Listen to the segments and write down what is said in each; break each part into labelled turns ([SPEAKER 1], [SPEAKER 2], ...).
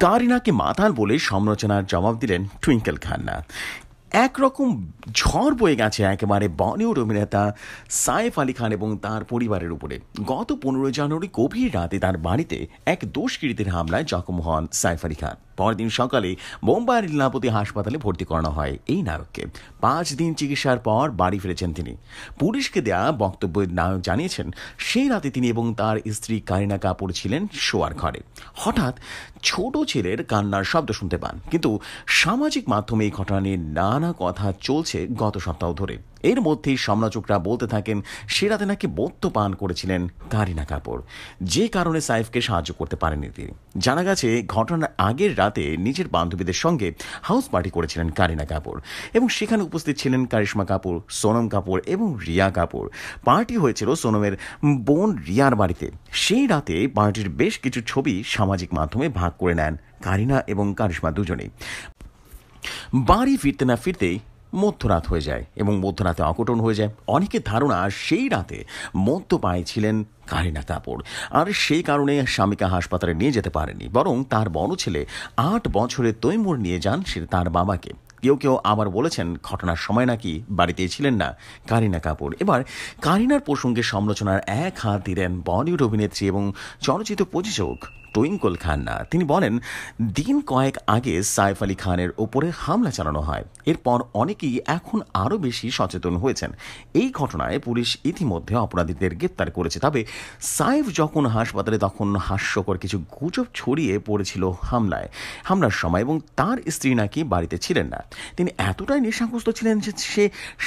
[SPEAKER 1] কারিনাকে মাতাল বলে সমালোচনার জবাব দিলেন টুইঙ্কেল খান্না। একরকম ঝড় বয়ে গেছে একেবারে বলিউড অভিনেতা সাইফ আলী খান এবং তার পরিবারের উপরে। গত 15 জানুয়ারি গভীর রাতে তার বাড়িতে এক দুষ্কৃতীর হামলায় জখম হন সাইফ আলী খান। পরদিন সকালে মুম্বাইয়ের লীলাবতী হাসপাতালে ভর্তি করানো হয় এই নায়ককে। 5 দিন চিকিৎসার পর বাড়ি ফিরেছেন তিনি। পুলিশকে দেয়া বক্তব্যে নায়ক জানিয়েছেন, সেই রাতে তিনি এবং তার স্ত্রী কারিনা কাপুর ছিলেন শোয়ার ঘরে। হঠাৎ ছোট ছেলের কান্নার শব্দ শুনতে পান, কিন্তু সামাজিক মাধ্যমে এই ঘটনা নিয়ে নানা কথা চলছে গত সপ্তাহ ধরে। এর মধ্যেই সমালোচকরা বলতে থাকেন সে রাতে নাকি মদ্য পান করেছিলেন কারিনা কাপুর, যে কারণে সাইফকে সাহায্য করতে পারেননি তিনি। জানা গেছে ঘটনার আগের রাতে নিজের বান্ধবীদের সঙ্গে হাউস পার্টি করেছিলেন কারিনা কাপুর এবং সেখানে উপস্থিত ছিলেন কারিশমা কাপুর, সোনম কাপুর এবং রিয়া কাপুর। পার্টি হয়েছিল সোনমের বোন রিয়ার বাড়িতে। সেই রাতে পার্টির বেশ কিছু ছবি সামাজিক মাধ্যমে ভাগ করে নেন কারিনা এবং কারিশমা দুজনেই। বাড়ি ফিরতে না ফিরতেই মধ্যরাত হয়ে যায় এবং মধ্যরাতে অঘটন হয়ে যায়। অনেকের ধারণা সেই রাতে মদ্যপায়ী ছিলেন কারিনা কাপুর, আর সেই কারণে স্বামীকে হাসপাতালে নিয়ে যেতে পারেনি, বরং তার বড় ছেলে 8 বছরের তৈমুর নিয়ে যান সে তার বাবাকে। কেউ কেউ আবার বলেছেন ঘটনার সময় নাকি বাড়িতে ছিলেন না কারিনা কাপুর। এবার কারিনার প্রসঙ্গে সমালোচনার এক হাত দিলেন বলিউড অভিনেত্রী এবং চলচ্চিত্র প্রযোজক টুইঙ্কেল খান্না। তিনি বলেন, দিন কয়েক আগে সাইফ আলী খানের ওপরে হামলা চালানো হয়। এরপর অনেকেই এখন আরও বেশি সচেতন হয়েছেন। এই ঘটনায় পুলিশ ইতিমধ্যে অপরাধীদের গ্রেপ্তার করেছে। তবে সাইফ যখন হাসপাতালে তখন হাস্যকর কিছু গুজব ছড়িয়ে পড়েছিল হামলার সময়, এবং তার স্ত্রী নাকি বাড়িতে ছিলেন না। তিনি এতটাই নেশাগ্রস্ত ছিলেন যে সে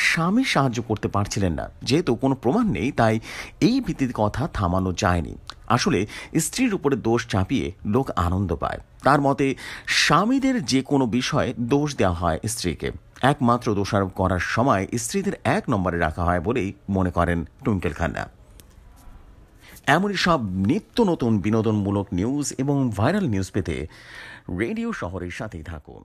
[SPEAKER 1] স্বামী সাহায্য করতে পারছিলেন না। যেহেতু কোনো প্রমাণ নেই, তাই এই ভিত্তির কথা থামানো যায়নি। আসলে স্ত্রীর উপরে দোষ চাপিয়ে লোক আনন্দ পায়। তার মতে স্বামীদের যে কোনো বিষয়ে দোষ দেওয়া হয় স্ত্রীকে, একমাত্র দোষারোপ করার সময় স্ত্রীদের 1 নম্বরে রাখা হয় বলেই মনে করেন টুইঙ্কেল খান্না। এমনই সব নিত্য নতুন বিনোদনমূলক নিউজ এবং ভাইরাল নিউজ পেতে রেডিও শহরের সাথেই থাকুন।